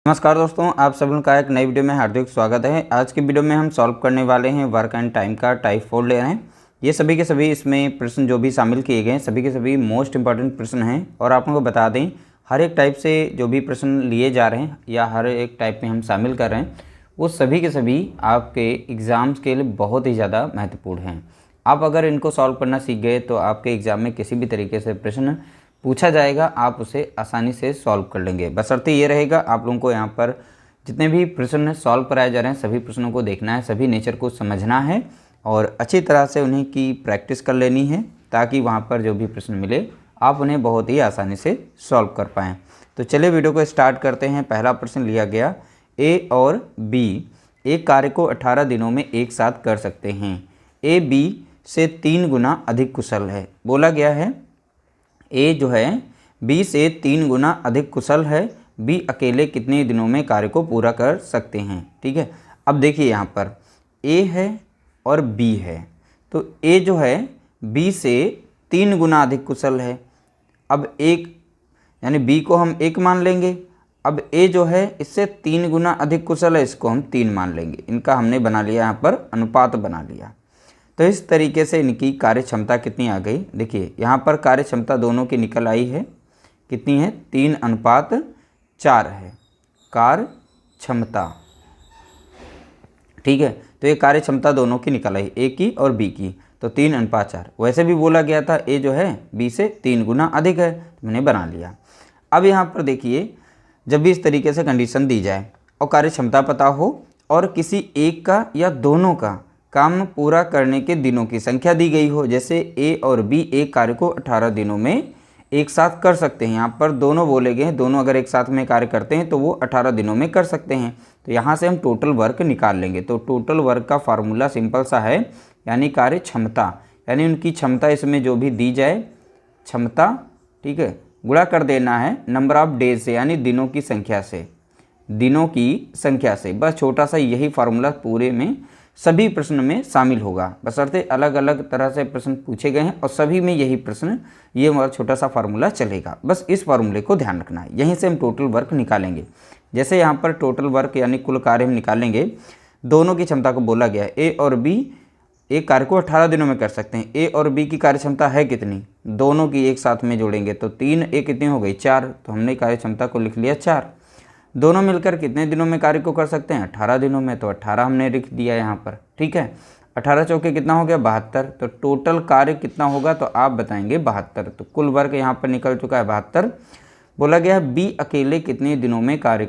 नमस्कार दोस्तों, आप सभी का एक नई वीडियो में हार्दिक स्वागत है। आज की वीडियो में हम सॉल्व करने वाले हैं वर्क एंड टाइम का टाइप 4 ले रहे हैं। ये सभी के सभी इसमें प्रश्न जो भी शामिल किए गए हैं सभी के सभी मोस्ट इंपॉर्टेंट प्रश्न हैं। और आप लोगों को बता दें, हर एक टाइप से जो भी प्रश्न लिए जा रहे हैं या हर एक टाइप में हम शामिल कर रहे हैं वो सभी के सभी आपके एग्ज़ाम्स के लिए बहुत ही ज़्यादा महत्वपूर्ण हैं। आप अगर इनको सॉल्व करना सीख गए तो आपके एग्ज़ाम में किसी भी तरीके से प्रश्न पूछा जाएगा, आप उसे आसानी से सॉल्व कर लेंगे। बशर्ते ये रहेगा आप लोगों को यहाँ पर जितने भी प्रश्न सॉल्व कराए जा रहे हैं सभी प्रश्नों को देखना है, सभी नेचर को समझना है और अच्छी तरह से उन्हीं की प्रैक्टिस कर लेनी है, ताकि वहाँ पर जो भी प्रश्न मिले आप उन्हें बहुत ही आसानी से सॉल्व कर पाएँ। तो चलिए वीडियो को स्टार्ट करते हैं। पहला प्रश्न लिया गया, ए और बी एक कार्य को 18 दिनों में एक साथ कर सकते हैं। ए बी से 3 गुना अधिक कुशल है। बोला गया है ए जो है बी से 3 गुना अधिक कुशल है। बी अकेले कितने दिनों में कार्य को पूरा कर सकते हैं। ठीक है, अब देखिए यहाँ पर ए है और बी है, तो ए जो है बी से 3 गुना अधिक कुशल है। अब एक यानी बी को हम 1 मान लेंगे। अब ए जो है इससे 3 गुना अधिक कुशल है, इसको हम 3 मान लेंगे। इनका हमने बना लिया यहाँ पर अनुपात बना लिया। तो इस तरीके से इनकी कार्य क्षमता कितनी आ गई, देखिए यहाँ पर कार्य क्षमता दोनों की निकल आई है। कितनी है? 3:4 है कार्य क्षमता। ठीक है, तो ये कार्य क्षमता दोनों की निकल आई, ए की और बी की, तो 3:4। वैसे भी बोला गया था ए जो है बी से 3 गुना अधिक है, तो मैंने बना लिया। अब यहाँ पर देखिए, जब भी इस तरीके से कंडीशन दी जाए और कार्य क्षमता पता हो और किसी एक का या दोनों का काम पूरा करने के दिनों की संख्या दी गई हो, जैसे ए और बी एक कार्य को 18 दिनों में एक साथ कर सकते हैं। यहाँ पर दोनों बोले गए हैं, दोनों अगर एक साथ में कार्य करते हैं तो वो 18 दिनों में कर सकते हैं। तो यहाँ से हम टोटल वर्क निकाल लेंगे। तो टोटल वर्क का फार्मूला सिंपल सा है, यानी कार्य क्षमता, यानी उनकी क्षमता इसमें जो भी दी जाए क्षमता, ठीक है, गुणा कर देना है नंबर ऑफ डेज से, यानी दिनों की संख्या से, दिनों की संख्या से। बस छोटा सा यही फार्मूला पूरे में सभी प्रश्न में शामिल होगा, बशर्ते अलग अलग तरह से प्रश्न पूछे गए हैं और सभी में यही प्रश्न, ये छोटा सा फार्मूला चलेगा। बस इस फार्मूले को ध्यान रखना है। यहीं से हम टोटल वर्क निकालेंगे। जैसे यहाँ पर टोटल वर्क यानी कुल कार्य हम निकालेंगे, दोनों की क्षमता को बोला गया है ए और बी एक कार्य को 18 दिनों में कर सकते हैं। ए और बी की कार्य क्षमता है कितनी, दोनों की एक साथ में जोड़ेंगे तो 3, ए कितनी हो गई 4, तो हमने कार्य क्षमता को लिख लिया 4। दोनों मिलकर कितने दिनों में कार्य को कर सकते हैं, 18 दिनों में, तो 18 हमने लिख दिया यहाँ पर। ठीक है, 18 चौके कितना हो गया 72, तो टोटल कार्य कितना होगा तो आप बताएंगे 72। तो कुल वर्क यहाँ पर निकल चुका है 72। बोला गया है बी अकेले कितने दिनों में कार्य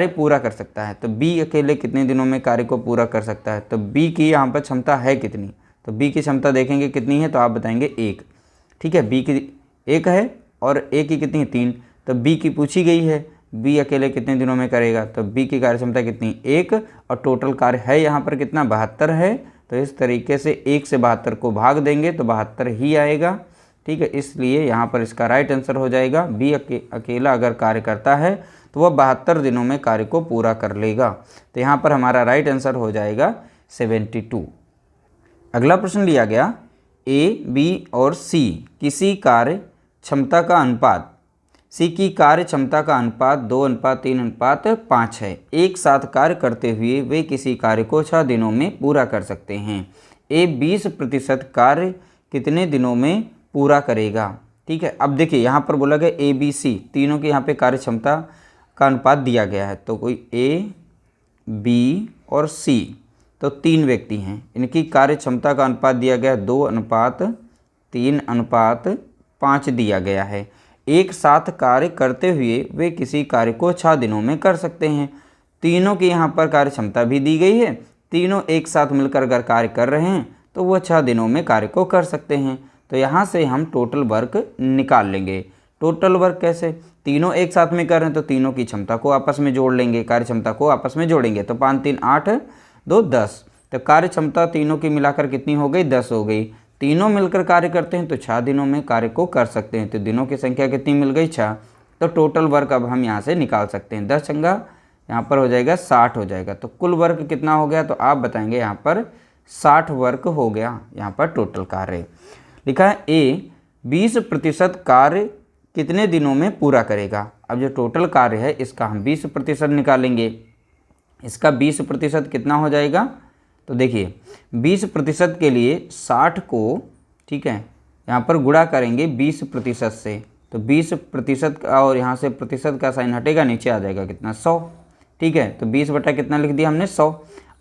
पूरा कर सकता है। तो बी अकेले कितने दिनों में कार्य को पूरा कर सकता है, तो बी की यहाँ पर क्षमता है कितनी, तो बी की क्षमता देखेंगे कितनी है, तो आप बताएंगे 1। ठीक है, बी की 1 है और ए की कितनी है 3, तो बी की पूछी गई है बी अकेले कितने दिनों में करेगा, तो बी की कार्य क्षमता कितनी 1 और टोटल कार्य है यहाँ पर कितना 72 है। तो इस तरीके से 1 से 72 को भाग देंगे तो 72 ही आएगा। ठीक है, इसलिए यहाँ पर इसका राइट आंसर हो जाएगा बी अकेला अगर कार्य करता है तो वह 72 दिनों में कार्य को पूरा कर लेगा। तो यहाँ पर हमारा राइट आंसर हो जाएगा 72। अगला प्रश्न लिया गया, ए बी और सी किसी कार्य क्षमता का अनुपात, सी की कार्य क्षमता का अनुपात 2:3:5 है। एक साथ कार्य करते हुए वे किसी कार्य को 6 दिनों में पूरा कर सकते हैं। ए 20% कार्य कितने दिनों में पूरा करेगा। ठीक है, अब देखिए यहाँ पर बोला गया ए बी सी तीनों के यहाँ पे कार्य क्षमता का अनुपात दिया गया है। तो कोई ए बी और सी, तो 3 व्यक्ति हैं, इनकी कार्य क्षमता का अनुपात दिया गया 2:3:5 दिया गया है। एक साथ कार्य करते हुए वे किसी कार्य को 6 दिनों में कर सकते हैं। तीनों की यहाँ पर कार्य क्षमता भी दी गई है, तीनों एक साथ मिलकर अगर कार्य कर रहे हैं तो वह 6 दिनों में कार्य को कर सकते हैं। तो यहाँ से हम टोटल वर्क निकाल लेंगे। टोटल वर्क कैसे, तीनों एक साथ में कर रहे हैं तो तीनों की क्षमता को आपस में जोड़ लेंगे, कार्य क्षमता को आपस में जोड़ेंगे, तो 5 3 8 2 10, तो कार्य क्षमता तीनों की मिलाकर कितनी हो गई 10 हो गई। तीनों मिलकर कार्य करते हैं तो 6 दिनों में कार्य को कर सकते हैं, तो दिनों की संख्या कितनी मिल गई 6। तो टोटल वर्क अब हम यहाँ से निकाल सकते हैं, 10 छंगा यहाँ पर हो जाएगा 60 हो जाएगा। तो कुल वर्क कितना हो गया तो आप बताएंगे यहाँ पर 60 वर्क हो गया। यहाँ पर टोटल कार्य लिखा है ए 20% कार्य कितने दिनों में पूरा करेगा। अब जो टोटल कार्य है इसका हम 20% निकालेंगे। इसका 20% कितना हो जाएगा, तो देखिए 20% के लिए 60 को, ठीक है, यहाँ पर गुणा करेंगे 20% से, तो 20% का और यहाँ से प्रतिशत का साइन हटेगा, नीचे आ जाएगा कितना 100, ठीक है। तो 20 बटा कितना लिख दिया हमने 100।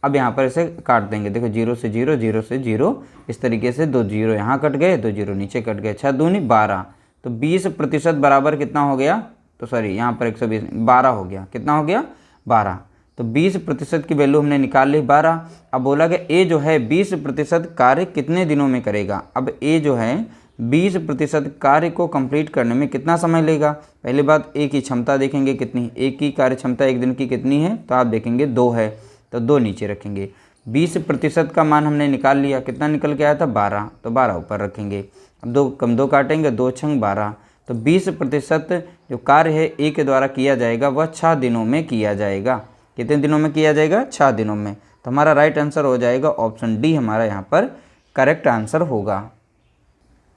अब यहाँ पर इसे काट देंगे, देखो 0 से 0, 0 से 0, इस तरीके से 2 0 यहाँ कट गए, 2 0 नीचे कट गए, 6 दूनी 12। तो 20% बराबर कितना हो गया, तो सॉरी यहाँ पर 120 12 हो गया, कितना हो गया 12। तो 20% की वैल्यू हमने निकाल ली 12। अब बोला गया ए जो है 20% कार्य कितने दिनों में करेगा। अब ए जो है 20% कार्य को कंप्लीट करने में कितना समय लेगा। पहली बात ए की क्षमता देखेंगे कितनी, ए की कार्य क्षमता एक दिन की कितनी है, तो आप देखेंगे 2 है, तो 2 नीचे रखेंगे। 20% का मान हमने निकाल लिया, कितना निकल के आया था 12, तो 12 ऊपर रखेंगे। अब 2 कम 2 काटेंगे, 2 छंग 12। तो 20% जो कार्य है ए के द्वारा किया जाएगा वह 6 दिनों में किया जाएगा। कितने दिनों में किया जाएगा, 6 दिनों में। तो हमारा राइट आंसर हो जाएगा ऑप्शन डी, हमारा यहाँ पर करेक्ट आंसर होगा।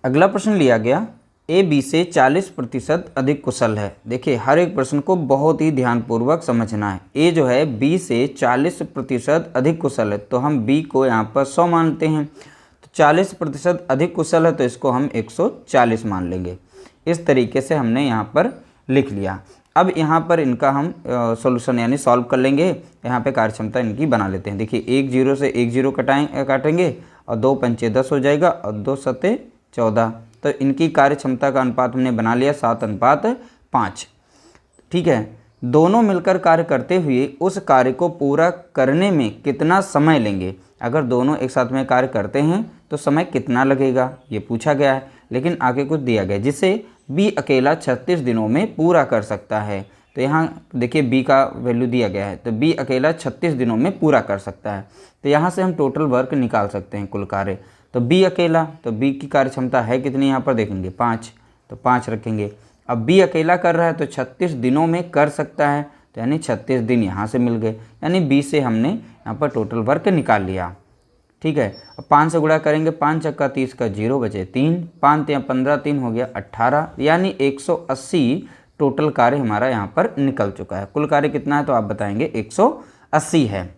अगला प्रश्न लिया गया, ए बी से 40% अधिक कुशल है। देखिए हर एक प्रश्न को बहुत ही ध्यानपूर्वक समझना है। ए जो है बी से 40% अधिक कुशल है, तो हम बी को यहाँ पर 100 मानते हैं। तो 40% अधिक कुशल है तो इसको हम 140 मान लेंगे। इस तरीके से हमने यहाँ पर लिख लिया। अब यहाँ पर इनका हम सॉल्यूशन यानी सॉल्व कर लेंगे। यहाँ पे कार्यक्षमता इनकी बना लेते हैं। देखिए 1 0 से 1 0 काटेंगे और 2 पंचे 10 हो जाएगा और 2 सते 14। तो इनकी कार्य क्षमता का अनुपात हमने बना लिया 7:5। ठीक है, दोनों मिलकर कार्य करते हुए उस कार्य को पूरा करने में कितना समय लेंगे। अगर दोनों एक साथ में कार्य करते हैं तो समय कितना लगेगा, ये पूछा गया है। लेकिन आगे कुछ दिया गया जिसे बी अकेला 36 दिनों में पूरा कर सकता है। तो यहाँ देखिए बी का वैल्यू दिया गया है, तो बी अकेला 36 दिनों में पूरा कर सकता है। तो यहाँ से हम टोटल वर्क निकाल सकते हैं, कुल कार्य। तो बी अकेला, तो बी की कार्य क्षमता है कितनी, यहाँ पर देखेंगे 5, तो 5 रखेंगे। अब बी अकेला कर रहा है तो 36 दिनों में कर सकता है, तो यानी 36 दिन यहाँ से मिल गए, यानी बी से हमने यहाँ पर टोटल वर्क निकाल लिया। ठीक है, अब 5 से गुणा करेंगे, 5 चक्का 30 का 0 बचे 3, 5 या 15 3 हो गया 18, यानी 180 टोटल कार्य हमारा यहाँ पर निकल चुका है। कुल कार्य कितना है तो आप बताएंगे 180 है।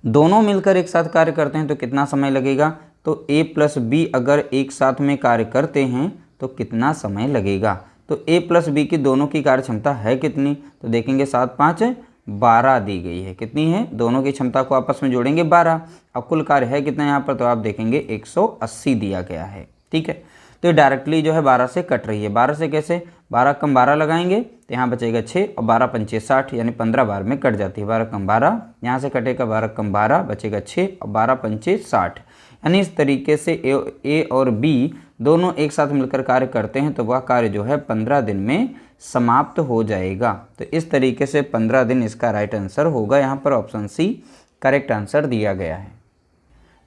दोनों मिलकर एक साथ कार्य करते हैं तो कितना समय लगेगा, तो ए प्लस बी अगर एक साथ में कार्य करते हैं तो कितना समय लगेगा। तो ए प्लस बी की दोनों की कार्य क्षमता है कितनी, तो देखेंगे 7 5 12 दी गई है। कितनी है, दोनों की क्षमता को आपस में जोड़ेंगे 12। अब कुल कार्य है कितना यहाँ पर, तो आप देखेंगे 180 दिया गया है। ठीक है, तो डायरेक्टली जो है 12 से कट रही है। 12 से कैसे, 12 कम 12 लगाएंगे तो यहाँ बचेगा 6 और 12 पंचे 60, यानी 15 बार में कट जाती है। 12 कम 12 यहाँ से कटेगा, 12 कम 12 बचेगा 6 और 12 पंचे 60। यानी इस तरीके से ए और बी दोनों एक साथ मिलकर कार्य करते हैं तो वह कार्य जो है 15 दिन में समाप्त हो जाएगा। तो इस तरीके से 15 दिन इसका राइट आंसर होगा। यहाँ पर ऑप्शन सी करेक्ट आंसर दिया गया है।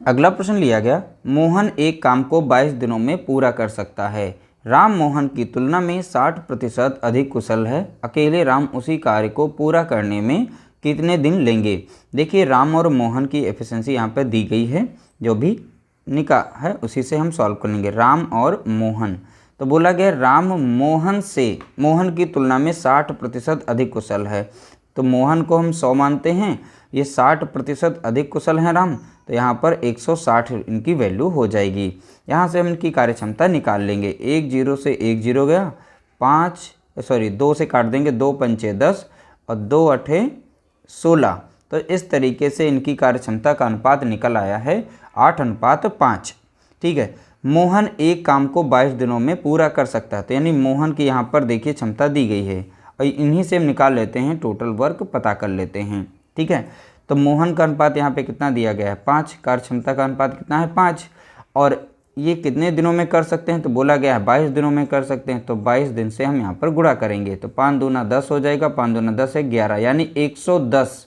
अगला प्रश्न लिया गया, मोहन एक काम को 22 दिनों में पूरा कर सकता है। राम मोहन की तुलना में 60% अधिक कुशल है। अकेले राम उसी कार्य को पूरा करने में कितने दिन लेंगे। देखिए राम और मोहन की एफिशिएंसी यहाँ पर दी गई है, जो भी निका है उसी से हम सॉल्व कर लेंगे। राम और मोहन, तो बोला गया राम मोहन की तुलना में 60% अधिक कुशल है। तो मोहन को हम 100 मानते हैं, ये 60% अधिक कुशल हैं राम, तो यहाँ पर 160 इनकी वैल्यू हो जाएगी। यहाँ से हम इनकी कार्य क्षमता निकाल लेंगे। 1 0 से 1 0 गया, 2 से काट देंगे, 2 पंचे 10 और 2 8 16। तो इस तरीके से इनकी कार्य क्षमता का अनुपात निकल आया है 8:5। ठीक है, मोहन एक काम को 22 दिनों में पूरा कर सकता है। तो यानी मोहन की यहाँ पर देखिए क्षमता दी गई है और इन्हीं से हम निकाल लेते हैं, टोटल वर्क पता कर लेते हैं। ठीक है, तो मोहन का अनुपात यहाँ पे कितना दिया गया है 5, कार्य क्षमता का अनुपात कितना है 5, और ये कितने दिनों में कर सकते हैं तो बोला गया है 22 दिनों में कर सकते हैं। तो 22 दिन से हम यहाँ पर गुणा करेंगे, तो 5 दूना 10 हो जाएगा, 5 दूना 10 है 11, यानी 110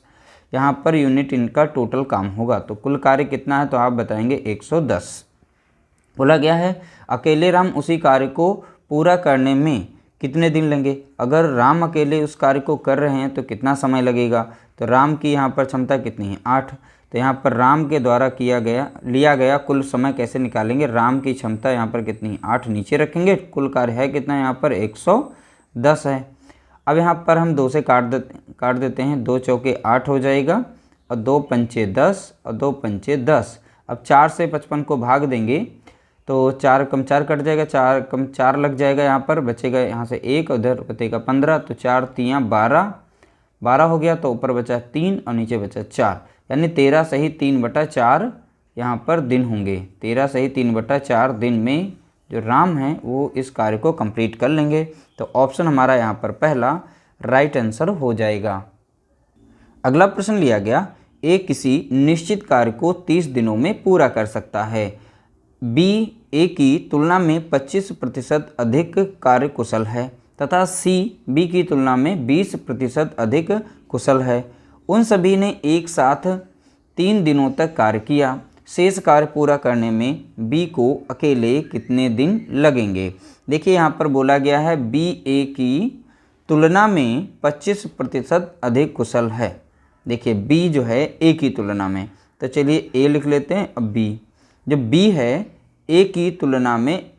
यहाँ पर यूनिट इनका टोटल काम होगा। तो कुल कार्य कितना है तो आप बताएंगे 110। बोला गया है अकेले राम उसी कार्य को पूरा करने में कितने दिन लेंगे। अगर राम अकेले उस कार्य को कर रहे हैं तो कितना समय लगेगा। तो राम की यहाँ पर क्षमता कितनी है 8, तो यहाँ पर राम के द्वारा लिया गया कुल समय कैसे निकालेंगे। राम की क्षमता यहाँ पर कितनी, 8 नीचे रखेंगे, कुल कार्य है कितना यहाँ पर 110 है। अब यहाँ पर हम 2 से काट देते हैं, 2 चौके 8 हो जाएगा और 2 पंचे 10 और 2 पंचे 10। अब 4 से 55 को भाग देंगे तो 4 कम 4 कट जाएगा, 4 कम 4 लग जाएगा, यहाँ पर बचेगा यहाँ से 1, उधर बचेगा 15, तो 4 3 12 हो गया, तो ऊपर बचा 3 और नीचे बचा 4, यानी 13 सही 3/4 यहाँ पर दिन होंगे। 13 सही 3/4 दिन में जो राम हैं वो इस कार्य को कंप्लीट कर लेंगे। तो ऑप्शन हमारा यहाँ पर पहला राइट आंसर हो जाएगा। अगला प्रश्न लिया गया, ए किसी निश्चित कार्य को 30 दिनों में पूरा कर सकता है, बी ए की तुलना में 25% अधिक कार्यकुशल है तथा सी बी की तुलना में 20% अधिक कुशल है। उन सभी ने एक साथ 3 दिनों तक कार्य किया। शेष कार्य पूरा करने में बी को अकेले कितने दिन लगेंगे। देखिए यहाँ पर बोला गया है बी ए की तुलना में 25% अधिक कुशल है। देखिए बी जो है ए की तुलना में, तो चलिए ए लिख लेते हैं। अब बी, जब बी है ए की तुलना में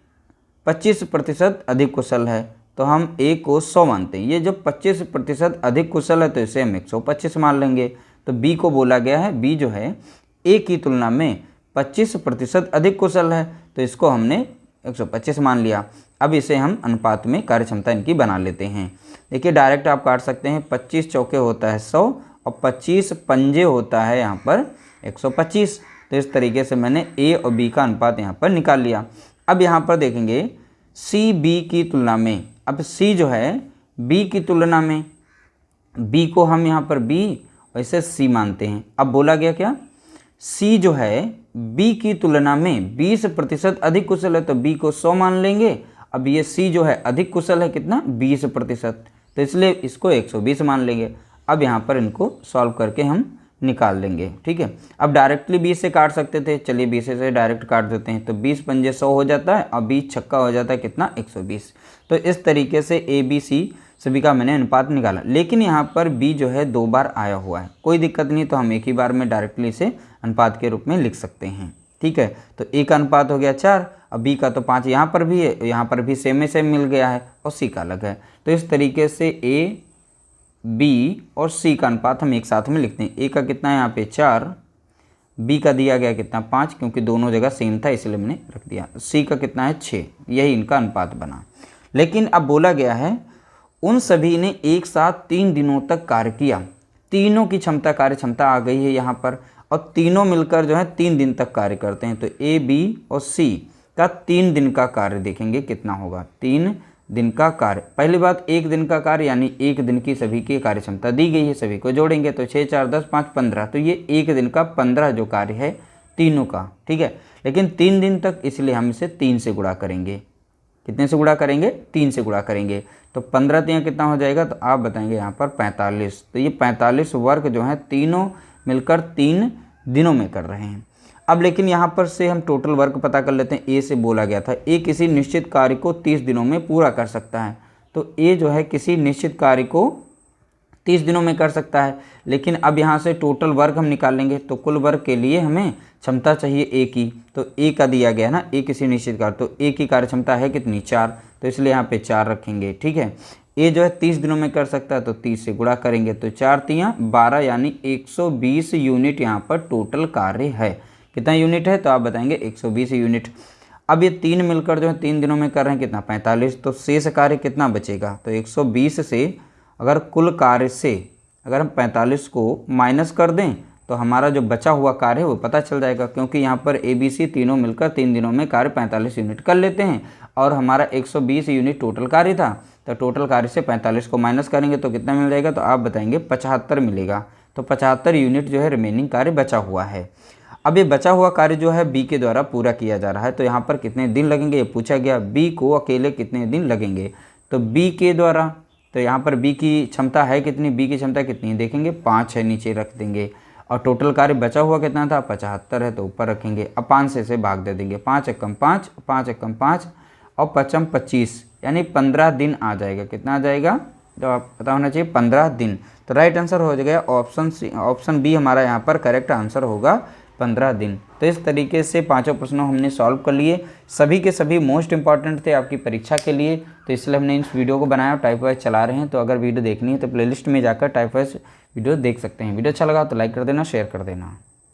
25% अधिक कुशल है तो हम ए को 100 मानते हैं। ये जब 25% अधिक कुशल है तो इसे हम 125 मान लेंगे। तो बी को बोला गया है बी जो है ए की तुलना में 25% अधिक कुशल है, तो इसको हमने 125 मान लिया। अब इसे हम अनुपात में कार्य क्षमता इनकी बना लेते हैं। देखिए डायरेक्ट आप काट सकते हैं, 25 चौके होता है 100 और 25 पंजे होता है यहाँ पर 125। तो इस तरीके से मैंने ए और बी का अनुपात यहाँ पर निकाल लिया। अब यहाँ पर देखेंगे सी बी की तुलना में, अब सी जो है बी की तुलना में, बी को हम यहाँ पर बी वैसे सी मानते हैं। अब बोला गया क्या, सी जो है बी की तुलना में 20% अधिक कुशल है तो बी को 100 मान लेंगे। अब ये सी जो है अधिक कुशल है कितना 20%, तो इसलिए इसको 120 मान लेंगे। अब यहाँ पर इनको सॉल्व करके हम निकाल लेंगे। ठीक है, अब डायरेक्टली 20 से काट सकते थे, चलिए 20 से डायरेक्ट काट देते हैं। तो 20 पंजे 100 हो जाता है और 20 छक्का हो जाता है कितना 120। तो इस तरीके से ए बी सी सभी का मैंने अनुपात निकाला। लेकिन यहाँ पर बी जो है 2 बार आया हुआ है, कोई दिक्कत नहीं, तो हम एक ही बार में डायरेक्टली इसे अनुपात के रूप में लिख सकते हैं। ठीक है, तो ए का अनुपात हो गया 4, अब बी का तो 5 यहाँ पर भी है, यहाँ पर भी सेम मिल गया है और सी का अलग है। तो इस तरीके से ए बी और सी का अनुपात हम एक साथ में लिखते हैं। ए का कितना है यहाँ पे 4, बी का दिया गया कितना 5, क्योंकि दोनों जगह सेम था इसलिए मैंने रख दिया। सी का कितना है 6, यही इनका अनुपात बना। लेकिन अब बोला गया है उन सभी ने एक साथ 3 दिनों तक कार्य किया। तीनों की क्षमता कार्य क्षमता आ गई है यहाँ पर, और तीनों मिलकर जो है 3 दिन तक कार्य करते हैं। तो ए बी और सी का 3 दिन का कार्य देखेंगे कितना होगा। 3 दिन का कार्य, पहली बात 1 दिन का कार्य यानी 1 दिन की सभी की कार्य क्षमता दी गई है, सभी को जोड़ेंगे तो 6 4 10 5 15, तो ये 1 दिन का 15 जो कार्य है तीनों का। ठीक है, लेकिन 3 दिन तक, इसलिए हम इसे 3 से गुणा करेंगे। कितने से गुणा करेंगे 3 से गुणा करेंगे, तो 15 3 कितना हो जाएगा, तो आप बताएंगे यहाँ पर 45। तो ये 45 वर्ग जो है तीनों मिलकर 3 दिनों में कर रहे हैं। अब लेकिन यहाँ पर से हम टोटल वर्क पता कर लेते हैं। ए से बोला गया था ए किसी निश्चित कार्य को 30 दिनों में पूरा कर सकता है, तो ए जो है किसी निश्चित कार्य को 30 दिनों में कर सकता है। लेकिन अब यहाँ से टोटल वर्क हम निकालेंगे, तो कुल वर्क के लिए हमें क्षमता चाहिए ए की, तो ए का दिया गया ना, ए किसी निश्चित कार्य, तो ए की कार्य क्षमता है कितनी 4, तो इसलिए यहाँ पे 4 रखेंगे। ठीक है, ए जो है 30 दिनों में कर सकता है, तो 30 से गुणा करेंगे तो 4 3 12 यानी 120 यूनिट यहाँ पर टोटल कार्य है। कितना यूनिट है, तो आप बताएंगे 120 यूनिट। अब ये 3 मिलकर जो है 3 दिनों में कर रहे हैं कितना 45, तो शेष कार्य कितना बचेगा, तो 120 से अगर कुल कार्य से अगर हम 45 को माइनस कर दें तो हमारा जो बचा हुआ कार्य है वो पता चल जाएगा, क्योंकि यहाँ पर ए बी सी तीनों मिलकर 3 दिनों में कार्य 45 यूनिट कर लेते हैं और हमारा 120 यूनिट टोटल कार्य था। तो टोटल कार्य से 45 को माइनस करेंगे तो कितना मिल जाएगा, तो आप बताएंगे 75 मिलेगा। तो 75 यूनिट जो है रिमेनिंग कार्य बचा हुआ है। अब ये बचा हुआ कार्य जो है बी के द्वारा पूरा किया जा रहा है, तो यहाँ पर कितने दिन लगेंगे ये पूछा गया। बी को अकेले कितने दिन लगेंगे, तो बी के द्वारा, तो यहाँ पर बी की क्षमता है कितनी, बी की क्षमता कितनी है देखेंगे 5 है, नीचे रख देंगे। और टोटल कार्य बचा हुआ कितना था 75 है, तो ऊपर रखेंगे। अब 5 से इसे भाग दे देंगे, 5 एकम 5 5 एकम 5 और 5 25 यानी 15 दिन आ जाएगा। कितना आ जाएगा, तो आप पता होना चाहिए 15 दिन। तो तो राइट आंसर हो गया ऑप्शन बी हमारा यहाँ पर करेक्ट आंसर होगा 15 दिन। तो इस तरीके से पांचों प्रश्नों हमने सॉल्व कर लिए, सभी के सभी मोस्ट इंपॉर्टेंट थे आपकी परीक्षा के लिए, तो इसलिए हमने इस वीडियो को बनाया, टाइप वाइज चला रहे हैं। तो अगर वीडियो देखनी है तो प्लेलिस्ट में जाकर टाइप वाइज वीडियो देख सकते हैं। वीडियो अच्छा लगा तो लाइक कर देना, शेयर कर देना।